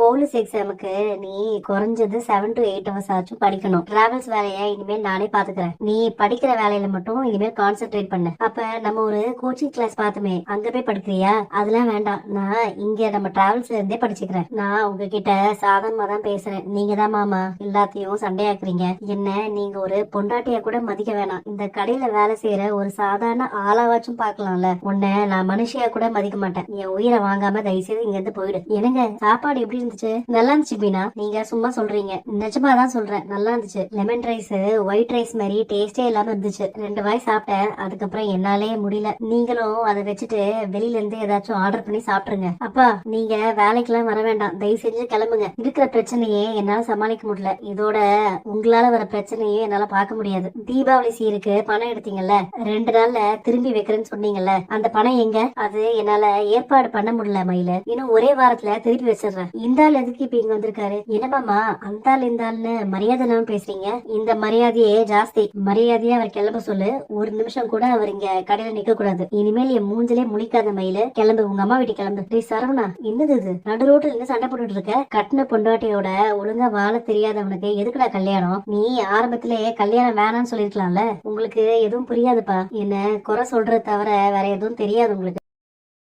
Police எக்ஸாமுக்கு நீ குறைஞ்சது 7 to 8 hours ஆச்சும் படிக்கணும். டிராவல்ஸ் வேலையை இனிமேல் நானே பாத்துக்கிறேன். நீ படிக்கிற வேலையில மட்டும் இனிமேல் கான்சென்ட்ரேட் பண்ணு. அப்ப நம்ம ஒரு கோச்சிங் கிளாஸ் பார்த்தோமே, அங்க போய் படிக்கிறியா? அதெல்லாம் வேண்டாம், நான் இங்க நம்ம டிராவல்ஸ்ல இருந்தே படிச்சுக்கிறேன். நான் உங்ககிட்ட சாதாரணமா தான் பேசுறேன். நீங்க தான் மாமா எல்லாத்தையும் சண்டையாக்குறீங்க. என்ன நீங்க ஒரு பொண்டாட்டியா கூட மதிக்க வேணாம். இந்த கடையில வேலை செய்யற ஒரு சாதாரண ஆளாவாச்சும் பாக்கலாம்ல. உன்னை நான் மனுஷியா கூட மதிக்க மாட்டேன். என் உயிரை வாங்காம தயவுசெய்து இங்க இருந்து போயிடு. எனக்கு சாப்பாடு எப்படி இருந்துச்சு? நல்லா இருந்துச்சு மீனா. நீங்க சும்மா சொல்றீங்க, நிஜமாதான் சொல்றேன். நல்லா இருந்துச்சு. லெமன் ரைஸ் ஒயிட் ரைஸ் மாதிரி டேஸ்டே இல்லாம இருந்துச்சு. 2 வாய் சாப்பிட்டேன், அதுக்கப்புறம் என்னாலே முடியல. நீங்களும் அதை வச்சுட்டு வெளியில இருந்து ஏதாச்சும் ஆர்டர் பண்ணி சாப்பிட்டுருங்க. அப்பா, நீங்க வேலைக்கெல்லாம் வர வேண்டாம், தயவு செஞ்சு கிளம்புங்க. இருக்கிற பிரச்சனையே என்னால சமாளிக்க முடியல, இதோட உங்களால வர பிரச்சனையே என்னால பார்க்க முடியாது. தீபாவளி சீருக்கு பணம் எடுத்தீங்கல்ல, 2 நாள்ல திரும்பி வைக்கிறேன்னு சொன்னீங்கல்ல, அந்த பணம் எங்க? அது என்னால ஏற்பாடு பண்ண முடியல மயில. இன்னும் ஒரே வாரத்துல திருப்பி வச்சிடுறேன். இந்த ஆள் எதுக்கு இப்ப இங்க வந்திருக்காரு? என்னமாமா அந்த ஆள் இந்த ஆள்னு மரியாதை இல்லாம பேசுறீங்க? இந்த மரியாதையே ஜாஸ்தி. மரியாதையா அவர் கிளம்ப சொல்லு. ஒரு நிமிஷம் கூட அவர் இங்க கடையில நிக்க கூடாது. இனிமேல் என் மூஞ்சிலே முழிக்காத மயில. கிளம்பு, உங்க அம்மா வீட்டுக்கு கிளம்பு. டேய் சரவணா, என்னது இது? நடு ரோட்ல இருந்து சண்டை போட்டுட்டு இருக்க? கட்டின பொண்டாட்டியோட ஒழுங்கா வாழ தெரியாதவனுக்கு எதுக்குடா கல்யாணம்? நீ ஆரம்பத்திலே கல்யாணம் வேணாம்னு சொல்லிருக்கலாம்ல. உங்களுக்கு எதுவும் புரியாதுப்பா. என்ன குறை சொல்றத தவிர வேற எதுவும் தெரியாது உங்களுக்கு.